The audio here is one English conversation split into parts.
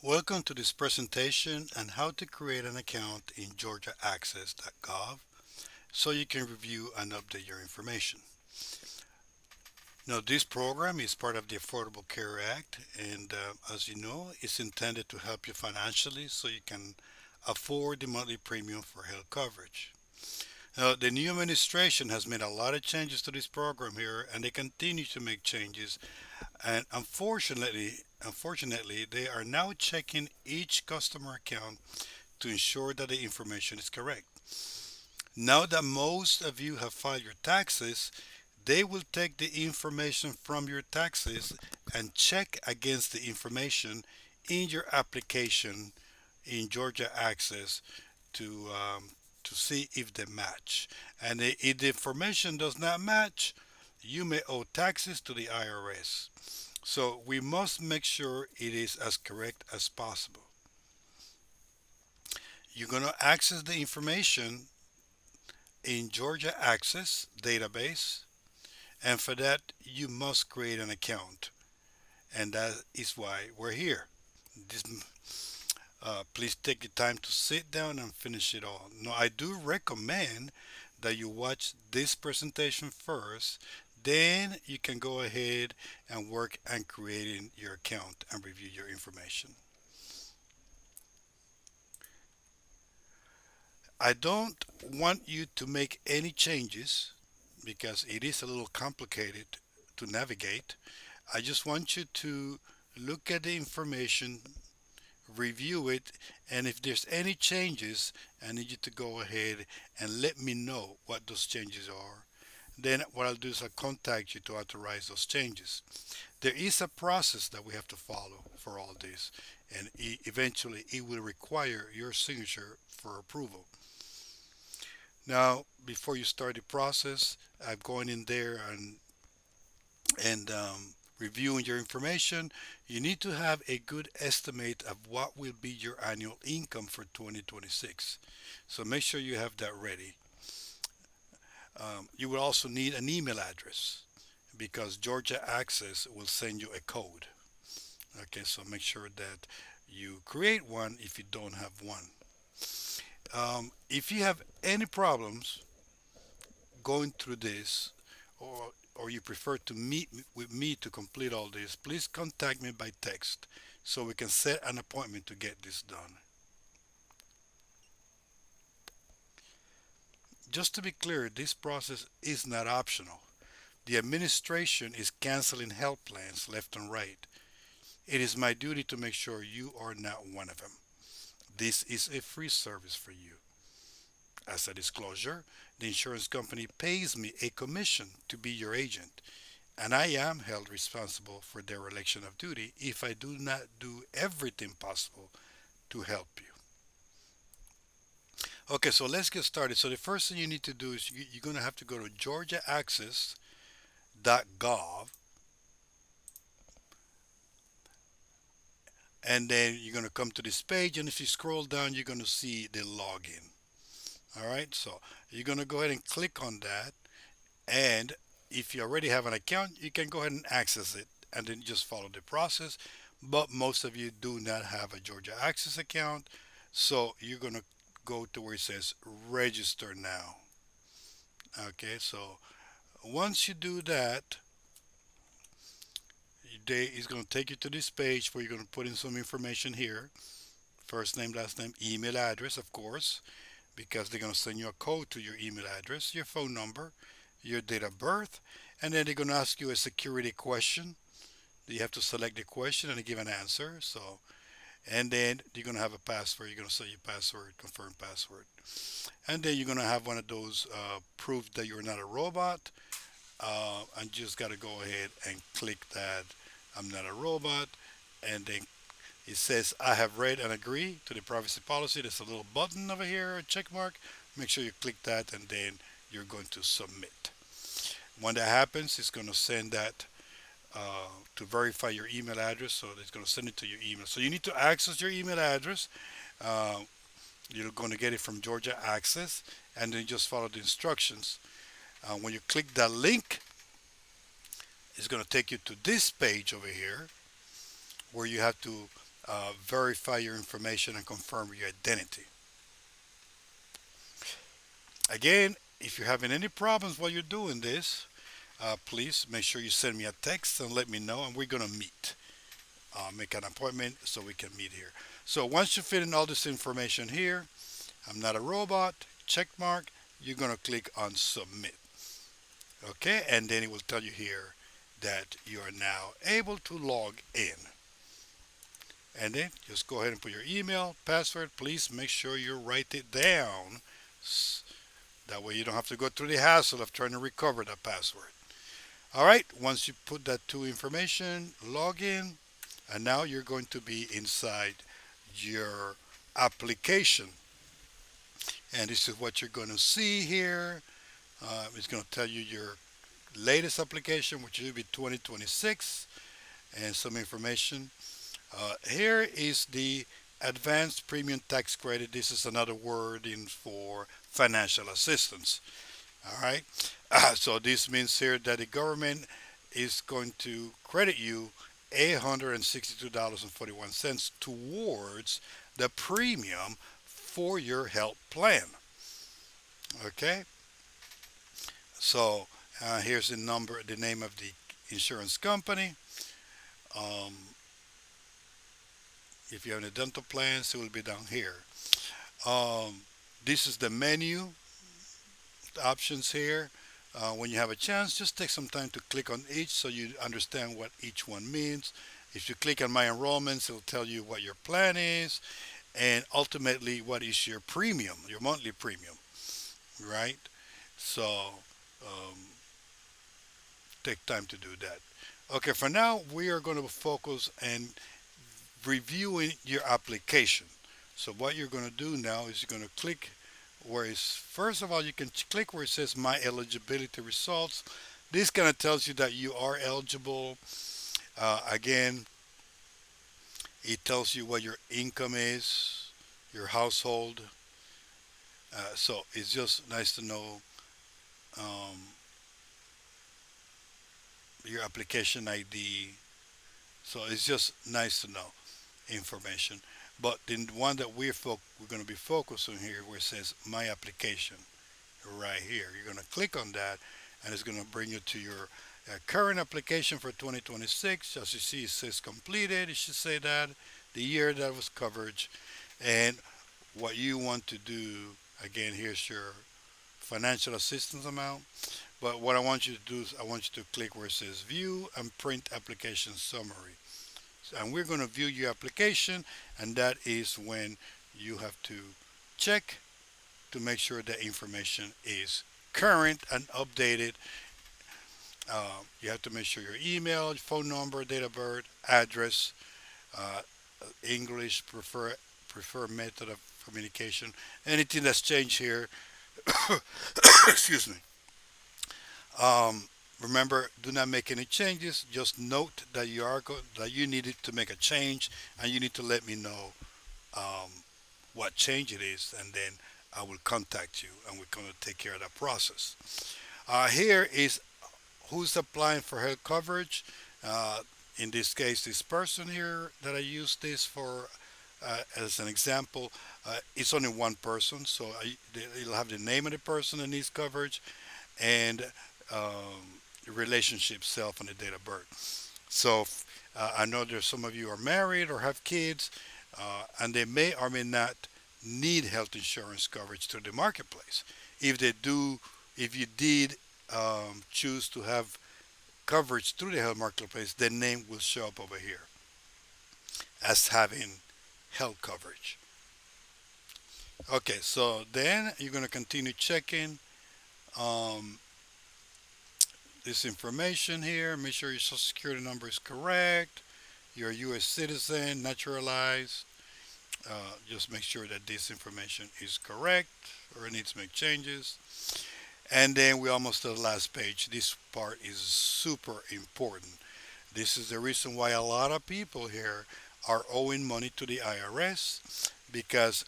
Welcome to this presentation on how to create an account in georgiaaccess.gov so you can review and update your information. Now, this program is part of the Affordable Care Act, and as you know, it's intended to help you financially so you can afford the monthly premium for health coverage. Now, the new administration has made a lot of changes to this program here, and they continue to make changes. And unfortunately, they are now checking each customer account to ensure that the information is correct. Now that most of you have filed your taxes, they will take the information from your taxes and check against the information in your application in Georgia Access to see if they match. And if the information does not match, you may owe taxes to the IRS. So we must make sure it is as correct as possible. You're going to access the information in Georgia Access database, and for that, you must create an account, and that is why we're here. This, please take your time to sit down and finish it all. Now, I do recommend that you watch this presentation first, then you can go ahead and work on creating your account and review your information. I don't want you to make any changes because it is a little complicated to navigate. I just want you to look at the information, review it, and if there's any changes, I need you to go ahead and let me know what those changes are. Then what I'll do is I'll contact you to authorize those changes. There is a process that we have to follow for all this, and eventually it will require your signature for approval. Now, before you start the process, I'm going in there and reviewing your information. You need to have a good estimate of what will be your annual income for 2026. So make sure you have that ready. You will also need an email address because Georgia Access will send you a code. Okay, so make sure that you create one if you don't have one. If you have any problems going through this, or you prefer to meet with me to complete all this, please contact me by text so we can set an appointment to get this done. Just to be clear, this process is not optional. The administration is canceling health plans left and right. It is my duty to make sure you are not one of them. This is a free service for you. As a disclosure, the insurance company pays me a commission to be your agent, and I am held responsible for their election of duty if I do not do everything possible to help you. Okay, so let's get started. So the first thing you need to do is you're going to have to go to georgiaaccess.gov, and then you're going to come to this page, and if you scroll down, you're going to see the login. All right, so you're going to go ahead and click on that, and if you already have an account, you can go ahead and access it and then just follow the process. But most of you do not have a Georgia Access account, so you're going to go to where it says register now. Okay, so once you do that, they is going to take you to this page where you're going to put in some information here: first name, last name, email address, of course, because they're going to send you a code to your email address, your phone number, your date of birth, and then they're going to ask you a security question. You have to select the question and give an answer. So, and then you're going to have a password. You're going to set your password, confirm password, and then you're going to have one of those proof that you're not a robot. And just got to go ahead and click that I'm not a robot, and then it says I have read and agree to the privacy policy. There's a little button over here, a check mark. Make sure you click that, and then you're going to submit. When that happens, it's going to send that to verify your email address. So it's going to send it to your email. So you need to access your email address. Uh, you're going to get it from Georgia Access, and then just follow the instructions. When you click that link, it's going to take you to this page over here where you have to verify your information and confirm your identity. Again, if you're having any problems while you're doing this, please make sure you send me a text and let me know, and we're going to meet. Make an appointment so we can meet here. So once you fill in all this information here, I'm not a robot, check mark, you're going to click on submit. Okay, and then it will tell you here that you are now able to log in. And then just go ahead and put your email, password. Please make sure you write it down. That way you don't have to go through the hassle of trying to recover that password. All right, once you put that to information, log in, and now you're going to be inside your application. And this is what you're going to see here. It's going to tell you your latest application, which will be 2026, and some information. Here is the advanced premium tax credit. This is another word in for financial assistance. All right. So this means here that the government is going to credit you $862.41 towards the premium for your health plan. Okay. So here's the number, the name of the insurance company. Um, if you have any dental plans, it will be down here. Um, this is the menu options here. When you have a chance, just take some time to click on each so you understand what each one means. If you click on my enrollments, it will tell you what your plan is and ultimately what is your premium, your monthly premium, right? So um, take time to do that. Okay, for now, we are going to focus and reviewing your application. So what you're going to do now is you're going to click where it's, first of all, you can click where it says my eligibility results. This kind of tells you that you are eligible. Again, it tells you what your income is, your household. So it's just nice to know um, your application ID. So it's just nice to know information. But the one that we're going to be focusing here, where it says my application, right here, you're going to click on that, and it's going to bring you to your current application for 2026. As you see, it says completed. It should say that the year that was coverage, and what you want to do. Again, here's your financial assistance amount. But what I want you to do is I want you to click where it says view and print application summary. And we're going to view your application, and that is when you have to check to make sure that information is current and updated. You have to make sure your email, phone number, date of birth, address, uh, English preferred method of communication. Anything that's changed here, excuse me. Um, Remember, do not make any changes. Just note that that you needed to make a change, and you need to let me know um, what change it is, and then I will contact you, and we're going to take care of that process. Here is who's applying for health coverage. Uh, in this case, this person here that I use this for as an example, it's only one person, so it'll have the name of the person that needs coverage, and relationship, self, and the date of birth. So I know there's some of you are married or have kids, and they may or may not need health insurance coverage through the marketplace. If they do, if you did choose to have coverage through the health marketplace, their name will show up over here as having health coverage. Okay, so then you're going to continue checking um, this information here. Make sure your social security number is correct. You're a U.S. citizen, naturalized. Just make sure that this information is correct or it needs to make changes. And then we're almost to the last page. This part is super important. This is the reason why a lot of people here are owing money to the IRS, because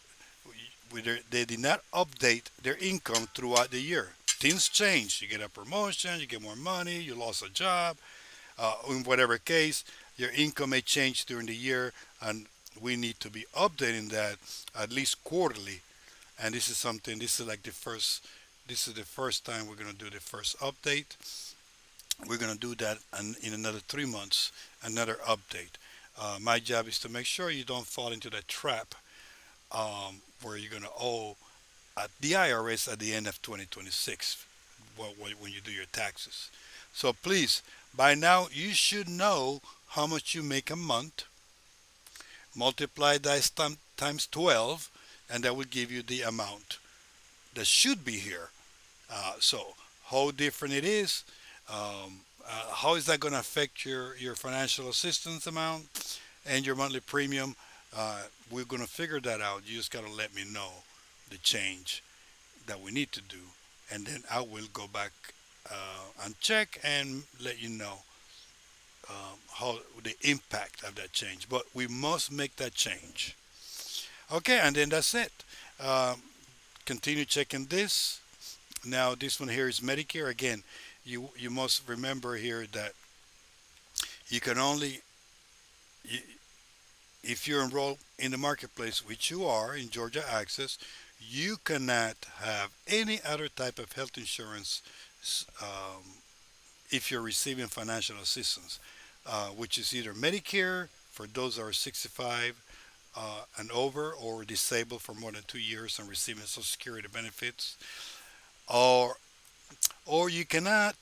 they did not update their income throughout the year. Things change. You get a promotion, you get more money, you lost a job. In whatever case, your income may change during the year, and we need to be updating that at least quarterly. And this is something. This is like the first. This is the first time we're gonna do the first update. We're gonna do that in another 3 months, another update. My job is to make sure you don't fall into that trap where you're gonna owe at the IRS at the end of 2026 when you do your taxes. So please, by now you should know how much you make a month. Multiply that times 12, and that will give you the amount that should be here. So how different it is, how is that going to affect your financial assistance amount and your monthly premium? We're going to figure that out. You just got to let me know the change that we need to do, and then I will go back and check and let you know how the impact of that change. But we must make that change. Okay, and then that's it. Um, Continue checking this. Now this one here is Medicare. Again, you must remember here that you can only you, if you're enrolled in the marketplace, which you are in Georgia Access, you cannot have any other type of health insurance if you're receiving financial assistance, which is either Medicare for those that are 65 and over or disabled for more than 2 years and receiving Social Security benefits, or you cannot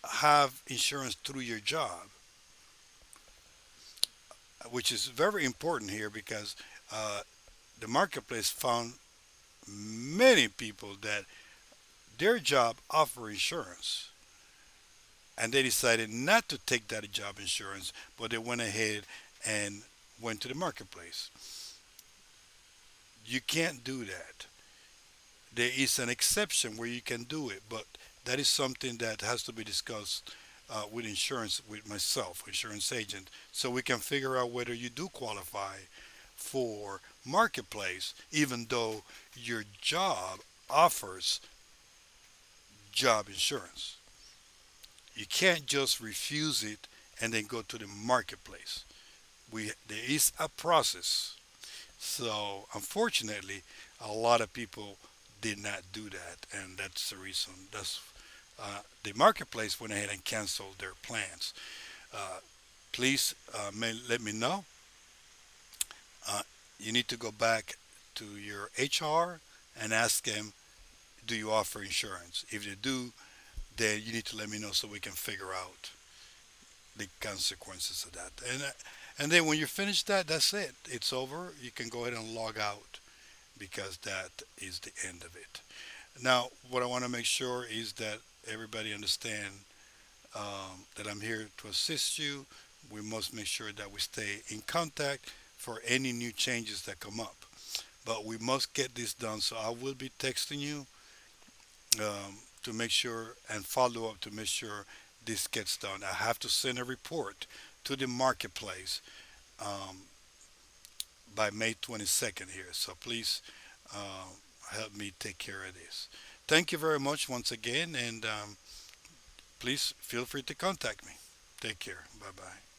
have insurance through your job, which is very important here because uh, the marketplace found many people that their job offer insurance and they decided not to take that job insurance, but they went ahead and went to the marketplace. You can't do that. There is an exception where you can do it, but that is something that has to be discussed with insurance, with myself, insurance agent, so we can figure out whether you do qualify for marketplace, even though your job offers job insurance. You can't just refuse it and then go to the marketplace. There is a process. So unfortunately, a lot of people did not do that, and that's the reason. That's the marketplace went ahead and canceled their plans. Uh, Please let me know. Uh, you need to go back to your HR and ask them, do you offer insurance? If they do, then you need to let me know so we can figure out the consequences of that. And then when you finish that, that's it. It's over. You can go ahead and log out because that is the end of it. Now, what I want to make sure is that everybody understand that I'm here to assist you. We must make sure that we stay in contact for any new changes that come up. But we must get this done. So I will be texting you to make sure and follow up to make sure this gets done. I have to send a report to the marketplace um, by May 22nd here. So please help me take care of this. Thank you very much once again, and please feel free to contact me. Take care. Bye bye.